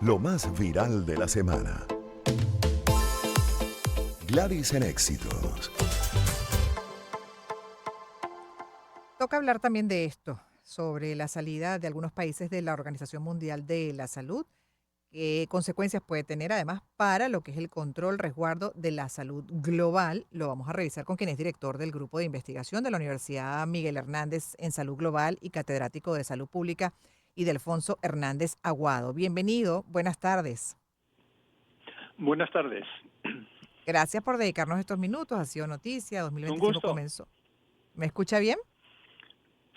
Lo más viral de la semana. Gladys en Éxitos. Toca hablar también de esto, sobre la salida de algunos países de la Organización Mundial de la Salud, qué consecuencias puede tener además para lo que es el control, resguardo de la salud global. Lo vamos a revisar con quien es director del Grupo de Investigación de la Universidad Miguel Hernández en Salud Global y catedrático de Salud Pública, Ildefonso Hernández Aguado. Bienvenido, buenas tardes. Buenas tardes. Gracias por dedicarnos estos minutos. Ha sido noticia, Un 2025 gusto. comenzó. ¿Me escucha bien?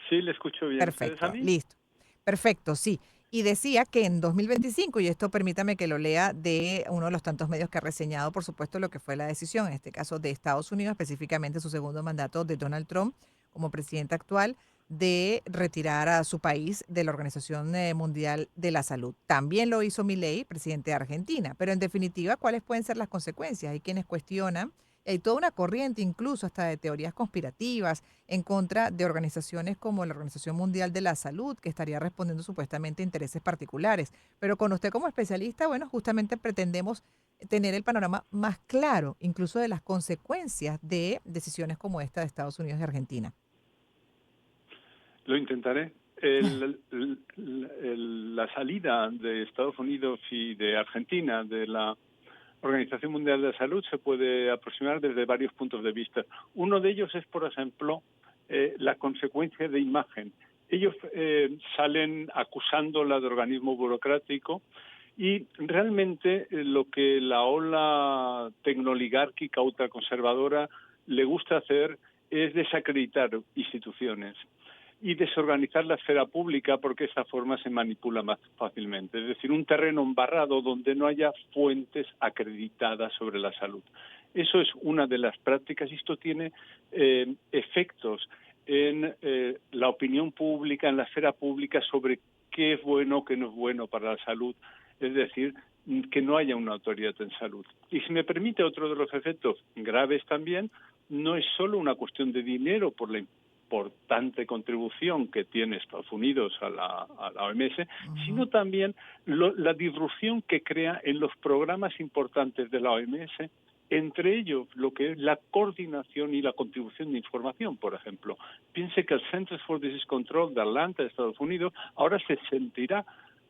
Sí, le escucho bien. ¿Ustedes a Perfecto, mí? listo. Perfecto, sí. Y decía que en 2025, y esto permítame que lo lea de uno de los tantos medios que ha reseñado, por supuesto, lo que fue la decisión, en este caso de Estados Unidos, específicamente su segundo mandato de Donald Trump como presidente actual, de retirar a su país de la Organización Mundial de la Salud. También lo hizo Milei, presidente de Argentina. Pero en definitiva, ¿cuáles pueden ser las consecuencias? Hay quienes cuestionan, hay toda una corriente incluso hasta de teorías conspirativas en contra de organizaciones como la Organización Mundial de la Salud, que estaría respondiendo supuestamente a intereses particulares. Pero con usted como especialista, bueno, justamente pretendemos tener el panorama más claro, incluso de las consecuencias de decisiones como esta de Estados Unidos y Argentina. Lo intentaré. La salida de Estados Unidos y de Argentina de la Organización Mundial de la Salud se puede aproximar desde varios puntos de vista. Uno de ellos es, por ejemplo, la consecuencia de imagen. Ellos salen acusándola de organismo burocrático y realmente lo que la ola tecnoligárquica ultraconservadora le gusta hacer es desacreditar instituciones y desorganizar la esfera pública porque de esa forma se manipula más fácilmente. Es decir, un terreno embarrado donde no haya fuentes acreditadas sobre la salud. Eso es una de las prácticas y esto tiene efectos en la opinión pública, en la esfera pública sobre qué es bueno, qué no es bueno para la salud. Es decir, que no haya una autoridad en salud. Y si me permite, otro de los efectos graves también no es solo una cuestión de dinero por la importante contribución que tiene Estados Unidos a la OMS, Ujú. sino también la disrupción que crea en los programas importantes de la OMS, entre ellos lo que es la coordinación y la contribución de información, por ejemplo. Piense que el Centers for Disease Control de Atlanta, de Estados Unidos, ahora se sentirá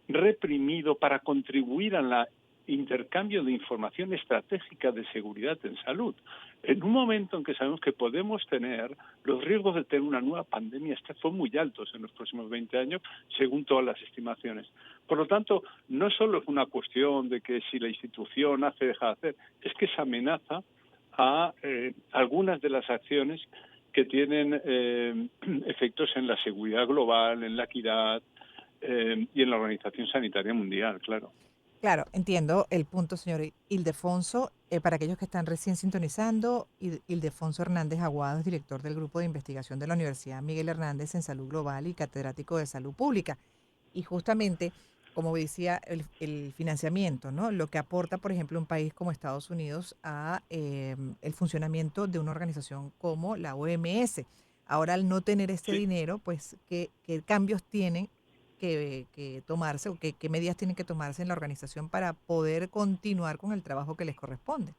reprimido para contribuir a la intercambio de información estratégica de seguridad en salud. En un momento en que sabemos que podemos tener los riesgos de tener una nueva pandemia son muy altos en los próximos 20 años, según todas las estimaciones. Por lo tanto, no solo es una cuestión de que si la institución hace, deja de hacer, es que se amenaza a algunas de las acciones que tienen efectos en la seguridad global, en la equidad y en la Organización Sanitaria Mundial, claro. Claro, entiendo el punto, señor Ildefonso. Para aquellos que están recién sintonizando, Ildefonso Hernández Aguado es director del Grupo de Investigación de la Universidad Miguel Hernández en Salud Global y catedrático de Salud Pública. Y justamente, como decía, el financiamiento, ¿no? Lo que aporta, por ejemplo, un país como Estados Unidos a el funcionamiento de una organización como la OMS. Ahora, al no tener este Sí. dinero, pues, ¿qué cambios tienen que tomarse o qué medidas tienen que tomarse en la organización para poder continuar con el trabajo que les corresponde?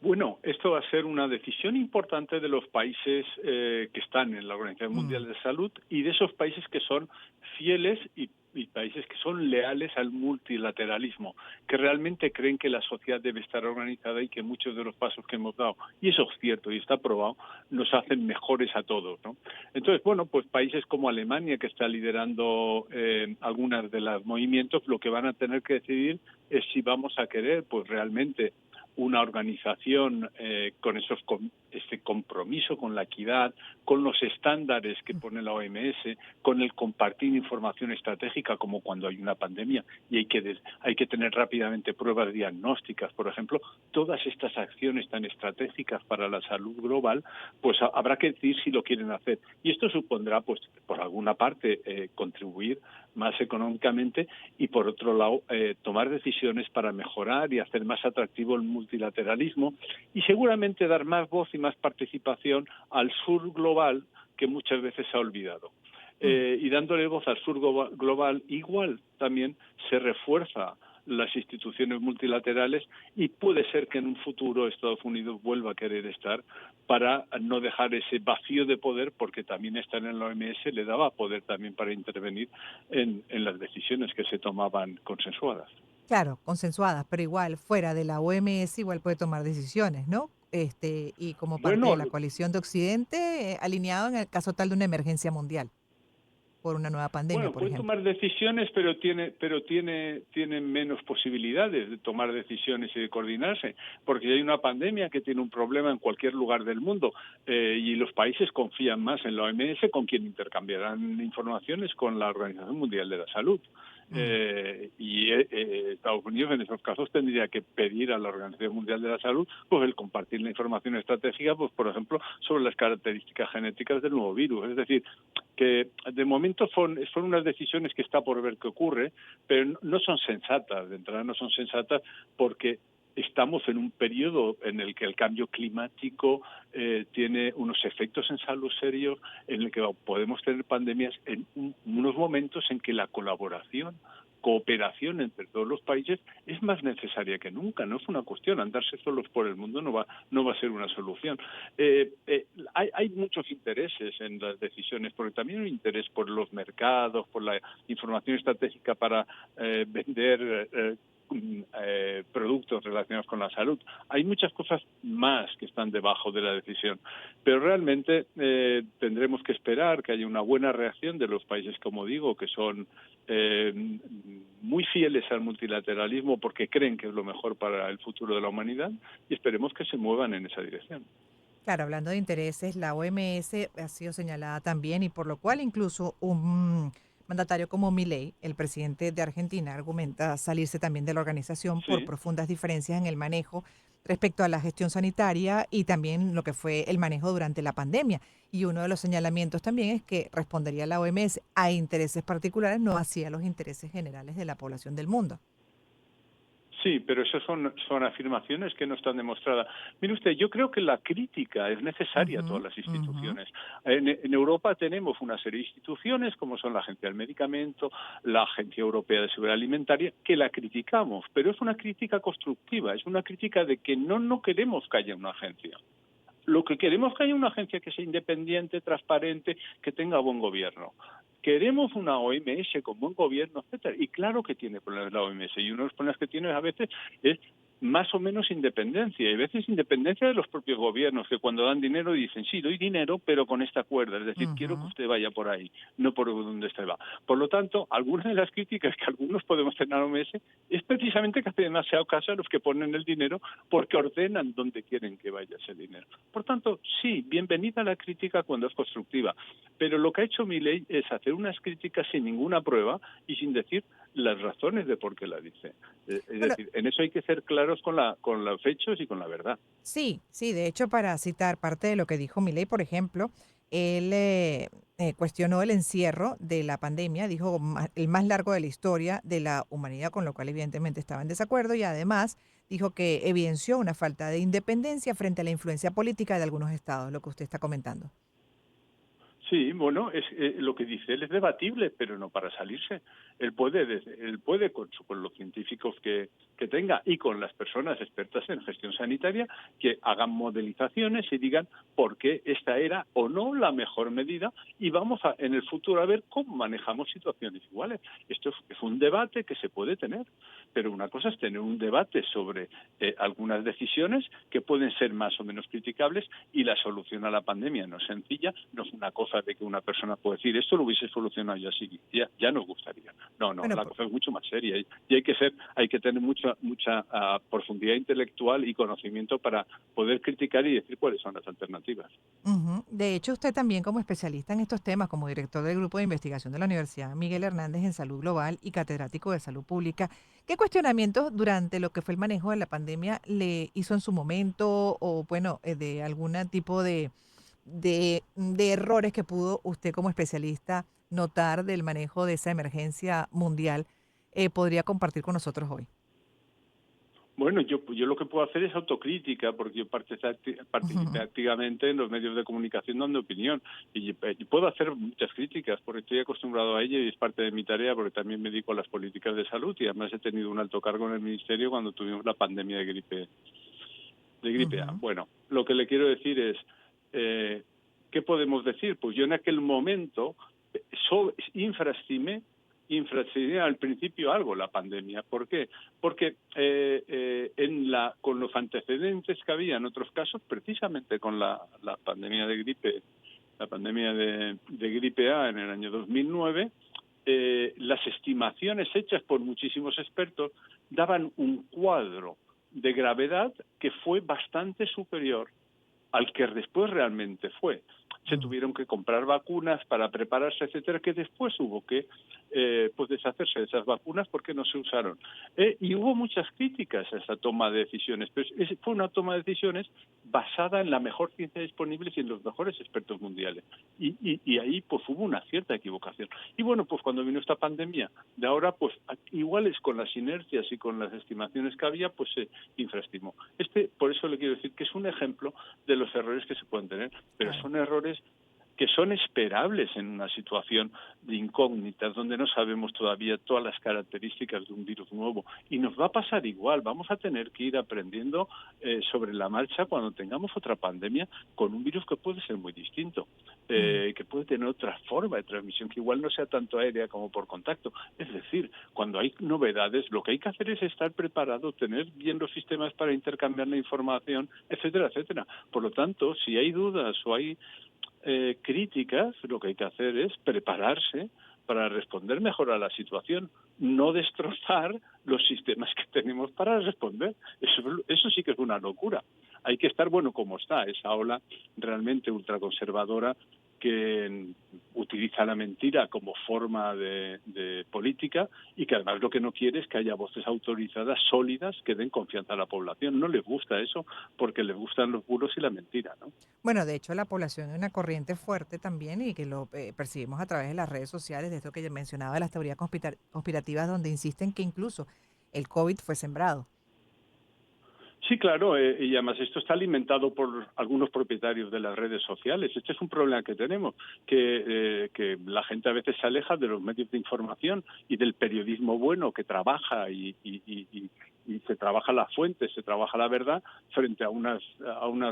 Bueno, esto va a ser una decisión importante de los países que están en la Organización Mm. Mundial de Salud y de esos países que son fieles y países que son leales al multilateralismo, que realmente creen que la sociedad debe estar organizada y que muchos de los pasos que hemos dado, y eso es cierto y está probado, nos hacen mejores a todos, ¿no? Entonces, bueno, pues países como Alemania, que está liderando algunas de los movimientos, lo que van a tener que decidir es si vamos a querer, pues realmente una organización con este compromiso con la equidad, con los estándares que pone la OMS, con el compartir información estratégica como cuando hay una pandemia y hay que tener rápidamente pruebas diagnósticas, por ejemplo, todas estas acciones tan estratégicas para la salud global, pues habrá que decir si lo quieren hacer. Y esto supondrá, pues, por alguna parte, contribuir más económicamente y, por otro lado, tomar decisiones para mejorar y hacer más atractivo el multilateralismo y seguramente dar más voz y más participación al sur global que muchas veces se ha olvidado. y dándole voz al sur global, igual también se refuerza las instituciones multilaterales y puede ser que en un futuro Estados Unidos vuelva a querer estar para no dejar ese vacío de poder, porque también estar en la OMS le daba poder también para intervenir en las decisiones que se tomaban consensuadas. Claro, consensuadas, pero igual fuera de la OMS igual puede tomar decisiones, ¿no? Y como parte de Bueno, la coalición de Occidente, alineado en el caso tal de una emergencia mundial por una nueva pandemia, Bueno, por puede ejemplo. tomar decisiones, pero tiene menos posibilidades de tomar decisiones y de coordinarse, porque hay una pandemia que tiene un problema en cualquier lugar del mundo y los países confían más en la OMS, con quien intercambiarán informaciones con la Organización Mundial de la Salud. Mm. Estados Unidos en esos casos tendría que pedir a la Organización Mundial de la Salud pues el compartir la información estratégica, pues por ejemplo sobre las características genéticas del nuevo virus. Es decir, que de momento son unas decisiones que está por ver qué ocurre, pero no son sensatas. De entrada no son sensatas porque estamos en un periodo en el que el cambio climático tiene unos efectos en salud serios, en el que podemos tener pandemias en unos momentos en que la cooperación entre todos los países es más necesaria que nunca. No es una cuestión, andarse solos por el mundo no va a ser una solución. Hay muchos intereses en las decisiones, porque también hay interés por los mercados, por la información estratégica para vender productos relacionados con la salud. Hay muchas cosas más que están debajo de la decisión, pero realmente tendremos que esperar que haya una buena reacción de los países, como digo, que son muy fieles al multilateralismo porque creen que es lo mejor para el futuro de la humanidad, y esperemos que se muevan en esa dirección. Claro, hablando de intereses, la OMS ha sido señalada también y por lo cual incluso un mandatario como Milei, el presidente de Argentina, argumenta salirse también de la organización por Sí. profundas diferencias en el manejo respecto a la gestión sanitaria y también lo que fue el manejo durante la pandemia. Y uno de los señalamientos también es que respondería la OMS a intereses particulares, no hacia los intereses generales de la población del mundo. Sí, pero esas son afirmaciones que no están demostradas. Mire usted, yo creo que la crítica es necesaria a Ujú, todas las ujú. instituciones. En Europa tenemos una serie de instituciones, como son la Agencia del Medicamento, la Agencia Europea de Seguridad Alimentaria, que la criticamos, pero es una crítica constructiva, es una crítica de que no queremos que haya una agencia. Lo que queremos es que haya una agencia que sea independiente, transparente, que tenga buen gobierno. Queremos una OMS con buen gobierno, etcétera. Y claro que tiene problemas la OMS. Y uno de los problemas que tiene a veces es más o menos independencia. Y a veces independencia de los propios gobiernos, que cuando dan dinero dicen, sí, doy dinero, pero con esta cuerda. Es decir, quiero que Ujú. usted vaya por ahí, no por donde usted va. Por lo tanto, algunas de las críticas que algunos podemos tener a la OMS es precisamente que hace demasiado caso a los que ponen el dinero porque ordenan dónde quieren que vaya ese dinero. Por tanto, sí, bienvenida la crítica cuando es constructiva, pero lo que ha hecho Milei es hacer unas críticas sin ninguna prueba y sin decir las razones de por qué la dice. Es Bueno, decir, en eso hay que ser claros con los hechos y con la verdad. sí, sí, de hecho, para citar parte de lo que dijo Milei, por ejemplo, él cuestionó el encierro de la pandemia, dijo el más largo de la historia de la humanidad, con lo cual evidentemente estaba en desacuerdo y además dijo que evidenció una falta de independencia frente a la influencia política de algunos estados, lo que usted está comentando. Sí, bueno, lo que dice él es debatible, pero no para salirse. Él puede con los científicos que tenga y con las personas expertas en gestión sanitaria que hagan modelizaciones y digan por qué esta era o no la mejor medida y vamos en el futuro a ver cómo manejamos situaciones iguales. Esto es un debate que se puede tener, pero una cosa es tener un debate sobre algunas decisiones que pueden ser más o menos criticables y la solución a la pandemia no es sencilla, no es una cosa de que una persona puede decir esto lo hubiese solucionado ya así, ya nos gustaría. No, Bueno, la cosa es mucho más seria y hay que tener mucha profundidad intelectual y conocimiento para poder criticar y decir cuáles son las alternativas. ujú. De hecho, usted también como especialista en estos temas, como director del Grupo de Investigación de la Universidad Miguel Hernández en Salud Global y catedrático de Salud Pública, ¿qué cuestionamientos durante lo que fue el manejo de la pandemia le hizo en su momento o, bueno, de algún tipo de errores que pudo usted como especialista notar del manejo de esa emergencia mundial, podría compartir con nosotros hoy? Bueno, yo lo que puedo hacer es autocrítica, porque yo participé activamente en los medios de comunicación dando opinión. Y puedo hacer muchas críticas, porque estoy acostumbrado a ello y es parte de mi tarea, porque también me dedico a las políticas de salud y además he tenido un alto cargo en el Ministerio cuando tuvimos la pandemia de gripe A. Ujú. Bueno, lo que le quiero decir es, ¿qué podemos decir? Pues yo en aquel momento infraestimé al principio algo la pandemia. ¿Por qué? Porque con los antecedentes que había en otros casos, precisamente con la pandemia de gripe, la pandemia de gripe A en el año 2009, las estimaciones hechas por muchísimos expertos daban un cuadro de gravedad que fue bastante superior al que después realmente fue. Se tuvieron que comprar vacunas para prepararse, etcétera, que después hubo que pues deshacerse de esas vacunas porque no se usaron. Y hubo muchas críticas a esa toma de decisiones, pero fue una toma de decisiones basada en la mejor ciencia disponible y en los mejores expertos mundiales. Y ahí pues hubo una cierta equivocación. Y bueno, pues cuando vino esta pandemia de ahora, pues iguales con las inercias y con las estimaciones que había, pues se infraestimó. Por eso le quiero decir que es un ejemplo de los errores que se pueden tener, pero Claro. son errores que son esperables en una situación de incógnitas, donde no sabemos todavía todas las características de un virus nuevo. Y nos va a pasar igual, vamos a tener que ir aprendiendo sobre la marcha cuando tengamos otra pandemia con un virus que puede ser muy distinto, que puede tener otra forma de transmisión, que igual no sea tanto aérea como por contacto. Es decir, cuando hay novedades, lo que hay que hacer es estar preparado, tener bien los sistemas para intercambiar la información, etcétera, etcétera. Por lo tanto, si hay dudas o hay críticas, lo que hay que hacer es prepararse para responder mejor a la situación, no destrozar los sistemas que tenemos para responder. Eso sí que es una locura. Hay que estar como está esa ola realmente ultraconservadora que utiliza la mentira como forma de política y que además lo que no quiere es que haya voces autorizadas, sólidas, que den confianza a la población. No les gusta eso porque les gustan los bulos y la mentira, ¿no? Bueno, de hecho, la población es una corriente fuerte también y que lo percibimos a través de las redes sociales, de esto que ya mencionaba, las teorías conspirativas, donde insisten que incluso el COVID fue sembrado. Sí, claro, y además esto está alimentado por algunos propietarios de las redes sociales. Este es un problema que tenemos, que la gente a veces se aleja de los medios de información y del periodismo bueno que trabaja y se trabaja la fuente, se trabaja la verdad frente a unas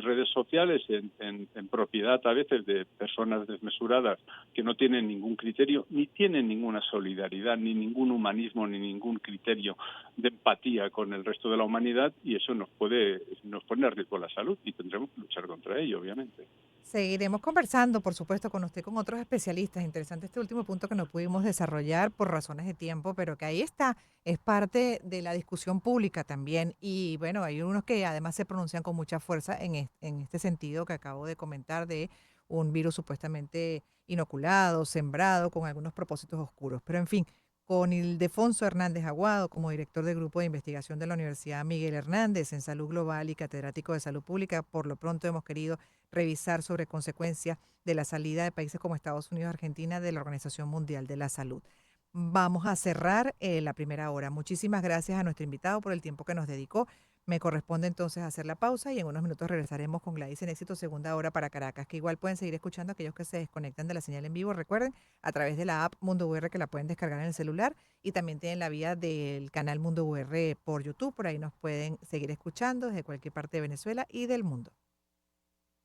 redes sociales en propiedad a veces de personas desmesuradas que no tienen ningún criterio, ni tienen ninguna solidaridad, ni ningún humanismo, ni ningún criterio de empatía con el resto de la humanidad, y eso nos pone a riesgo la salud y tendremos que luchar contra ello, obviamente. Seguiremos conversando, por supuesto, con usted, con otros especialistas. Interesante este último punto que no pudimos desarrollar por razones de tiempo, pero que ahí está, es parte de la discusión pública también. Y bueno, hay unos que además se pronuncian con mucha fuerza en este sentido que acabo de comentar de un virus supuestamente inoculado, sembrado, con algunos propósitos oscuros. Pero en fin, con Ildefonso Hernández Aguado como director del Grupo de Investigación de la Universidad Miguel Hernández en Salud Global y catedrático de Salud Pública, por lo pronto hemos querido revisar sobre consecuencias de la salida de países como Estados Unidos y Argentina de la Organización Mundial de la Salud. Vamos a cerrar la primera hora. Muchísimas gracias a nuestro invitado por el tiempo que nos dedicó. Me corresponde entonces hacer la pausa y en unos minutos regresaremos con Gladys en éxito, segunda hora para Caracas, que igual pueden seguir escuchando aquellos que se desconectan de la señal en vivo. Recuerden, a través de la app Mundo UR que la pueden descargar en el celular y también tienen la vía del canal Mundo UR por YouTube. Por ahí nos pueden seguir escuchando desde cualquier parte de Venezuela y del mundo.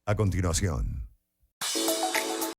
A continuación,